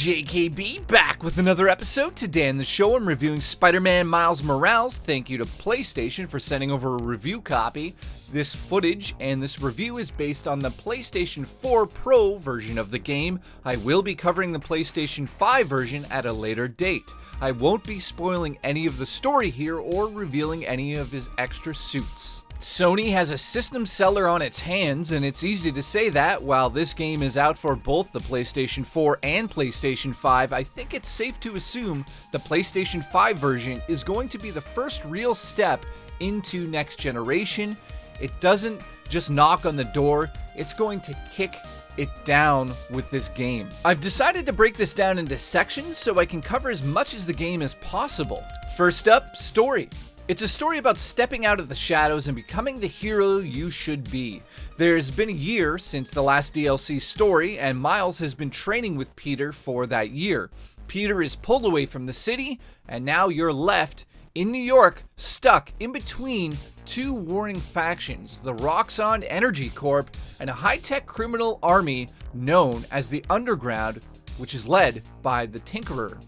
JKB back with another episode. Today on the show I'm reviewing Spider-Man Miles Morales. Thank you to PlayStation for sending over a review copy. This footage and this review is based on the PlayStation 4 Pro version of the game. I will be covering the PlayStation 5 version at a later date. I won't be spoiling any of the story here or revealing any of his extra suits. Sony has a system seller on its hands, and it's easy to say that. While this game is out for both the PlayStation 4 and PlayStation 5, I think it's safe to assume the PlayStation 5 version is going to be the first real step into next generation. It doesn't just knock on the door, it's going to kick it down with this game. I've decided to break this down into sections so I can cover as much as the game as possible. First up, story. It's a story about stepping out of the shadows and becoming the hero you should be. There's been a year since the last DLC story, and Miles has been training with Peter for that year. Peter is pulled away from the city, and now you're left in New York, stuck in between two warring factions, the Roxxon Energy Corp and a high-tech criminal army known as the Underground, which is led by the Tinkerer.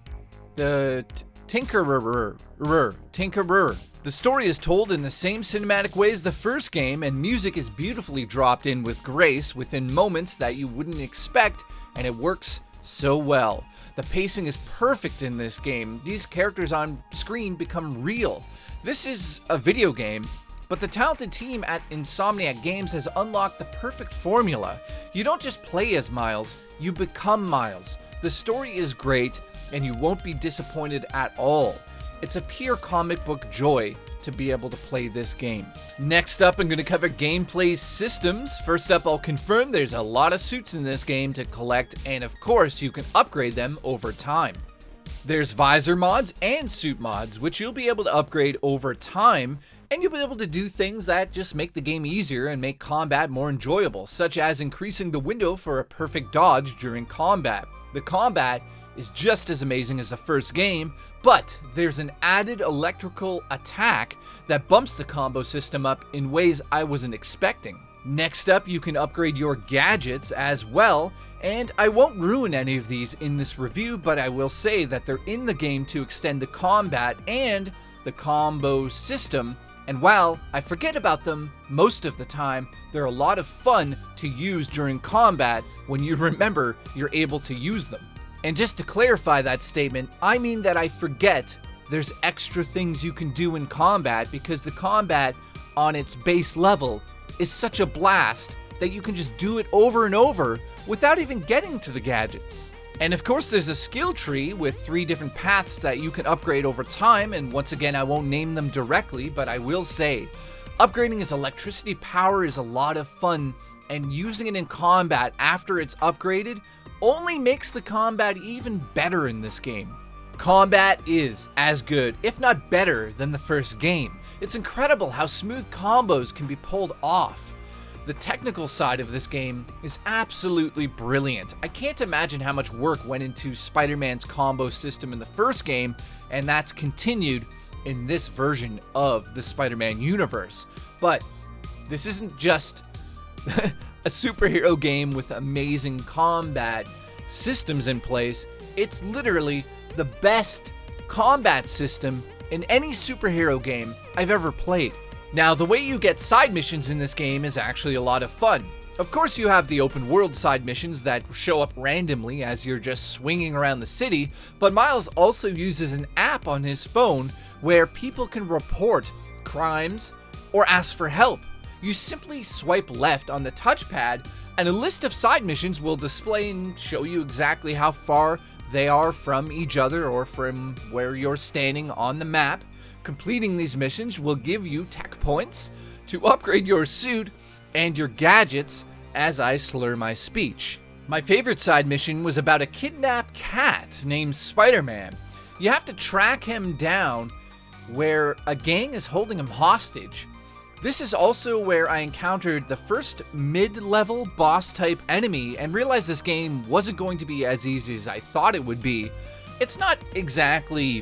Tinkerer. The story is told in the same cinematic way as the first game, and music is beautifully dropped in with grace within moments that you wouldn't expect, and it works so well. The pacing is perfect in this game. These characters on screen become real. This is a video game, but the talented team at Insomniac Games has unlocked the perfect formula. You don't just play as Miles, you become Miles. The story is great, and you won't be disappointed at all. It's a pure comic book joy to be able to play this game. Next up, I'm going to cover gameplay systems. First up, I'll confirm there's a lot of suits in this game to collect, and of course, you can upgrade them over time. There's visor mods and suit mods, which you'll be able to upgrade over time, and you'll be able to do things that just make the game easier and make combat more enjoyable, such as increasing the window for a perfect dodge during combat. The combat is just as amazing as the first game, but there's an added electrical attack that bumps the combo system up in ways I wasn't expecting. Next up, you can upgrade your gadgets as well, and I won't ruin any of these in this review, but I will say that they're in the game to extend the combat and the combo system, and while I forget about them most of the time, they're a lot of fun to use during combat when you remember you're able to use them. And just to clarify that statement, I mean that I forget there's extra things you can do in combat, because the combat on its base level is such a blast that you can just do it over and over without even getting to the gadgets. And of course there's a skill tree with 3 different paths that you can upgrade over time, and once again I won't name them directly, but I will say upgrading his electricity power is a lot of fun, and using it in combat after it's upgraded only makes the combat even better in this game. Combat is as good, if not better, than the first game. It's incredible how smooth combos can be pulled off. The technical side of this game is absolutely brilliant. I can't imagine how much work went into Spider-Man's combo system in the first game, and that's continued in this version of the Spider-Man universe. But this isn't just a superhero game with amazing combat systems in place. It's literally the best combat system in any superhero game I've ever played. Now, the way you get side missions in this game is actually a lot of fun. Of course, you have the open world side missions that show up randomly as you're just swinging around the city, but Miles also uses an app on his phone where people can report crimes or ask for help. You simply swipe left on the touchpad, and a list of side missions will display and show you exactly how far they are from each other or from where you're standing on the map. Completing these missions will give you tech points to upgrade your suit and your gadgets as I slur my speech. My favorite side mission was about a kidnapped cat named Spider-Man. You have to track him down where a gang is holding him hostage. This is also where I encountered the first mid-level boss-type enemy and realized this game wasn't going to be as easy as I thought it would be. It's not exactly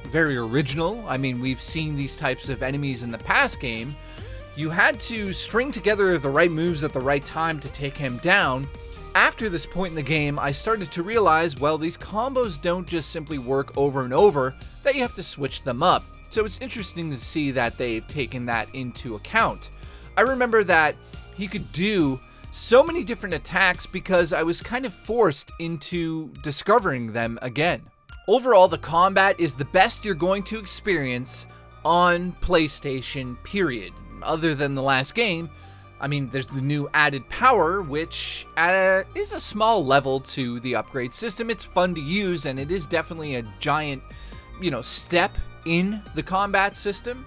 very original. I mean, we've seen these types of enemies in the past game. You had to string together the right moves at the right time to take him down, After this point in the game, I started to realize, well, these combos don't just simply work over and over, that you have to switch them up. So it's interesting to see that they've taken that into account. I remember that he could do so many different attacks because I was kind of forced into discovering them again. Overall, the combat is the best you're going to experience on PlayStation, period. Other than the last game, I mean, there's the new added power, which is a small level to the upgrade system. It's fun to use, and it is definitely a giant, step in the combat system.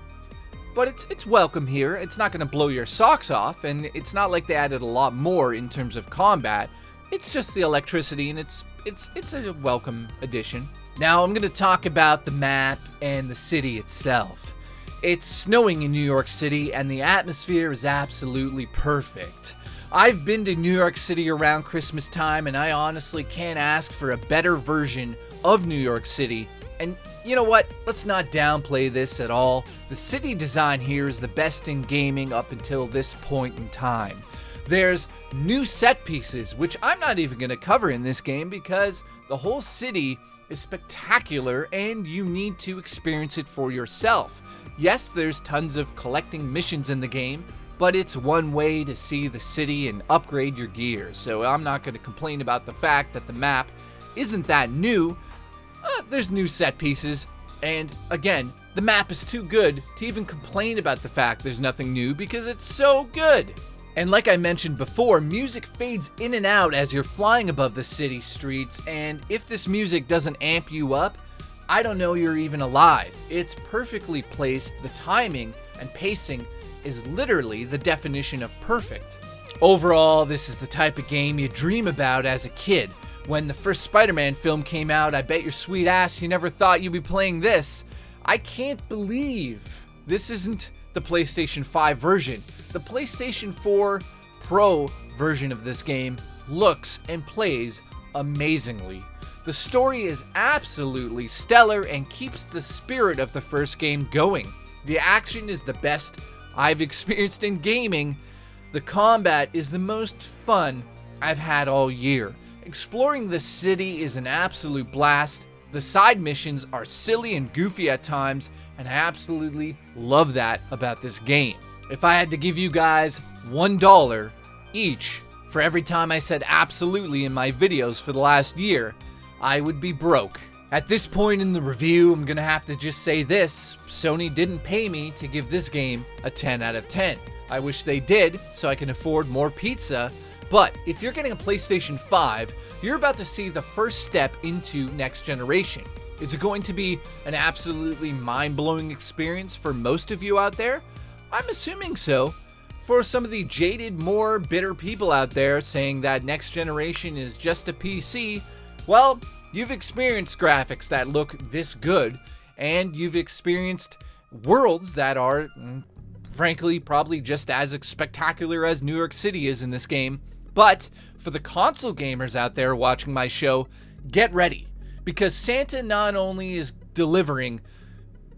But it's welcome here. It's not going to blow your socks off, and it's not like they added a lot more in terms of combat. It's just the electricity, and it's a welcome addition. Now, I'm going to talk about the map and the city itself. It's snowing in New York City, and the atmosphere is absolutely perfect. I've been to New York City around Christmas time, and I honestly can't ask for a better version of New York City. And you know what? Let's not downplay this at all. The city design here is the best in gaming up until this point in time. There's new set pieces, which I'm not even going to cover in this game because the whole city is spectacular and you need to experience it for yourself. Yes, there's tons of collecting missions in the game, but it's one way to see the city and upgrade your gear. So I'm not going to complain about the fact that the map isn't that new. There's new set pieces, and again, the map is too good to even complain about the fact there's nothing new because it's so good. And like I mentioned before, music fades in and out as you're flying above the city streets, and if this music doesn't amp you up, I don't know you're even alive. It's perfectly placed. The timing and pacing is literally the definition of perfect. Overall, this is the type of game you dream about as a kid. When the first Spider-Man film came out, I bet your sweet ass you never thought you'd be playing this. I can't believe this isn't the PlayStation 5 version. The PlayStation 4 Pro version of this game looks and plays amazingly. The story is absolutely stellar and keeps the spirit of the first game going. The action is the best I've experienced in gaming. The combat is the most fun I've had all year. Exploring the city is an absolute blast. The side missions are silly and goofy at times, and I absolutely love that about this game. If I had to give you guys $1 each for every time I said absolutely in my videos for the last year, I would be broke. At this point in the review, I'm gonna have to just say this: Sony didn't pay me to give this game a 10 out of 10. I wish they did, so I can afford more pizza. But if you're getting a PlayStation 5, you're about to see the first step into next generation. Is it going to be an absolutely mind-blowing experience for most of you out there? I'm assuming so. For some of the jaded, more bitter people out there saying that next generation is just a PC, well, you've experienced graphics that look this good, and you've experienced worlds that are, frankly, probably just as spectacular as New York City is in this game. But for the console gamers out there watching my show, get ready, because Santa not only is delivering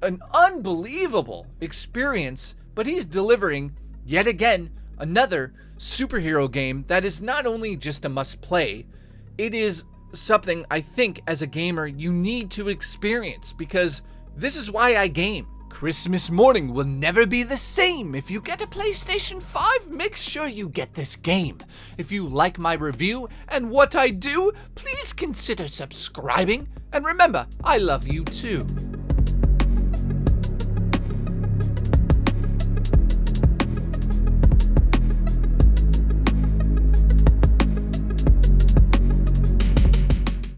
an unbelievable experience, but he's delivering, yet again, another superhero game that is not only just a must-play, it is something I think as a gamer you need to experience, because this is why I game. Christmas morning will never be the same. If you get a PlayStation 5, make sure you get this game. If you like my review and what I do, please consider subscribing. And remember, I love you too.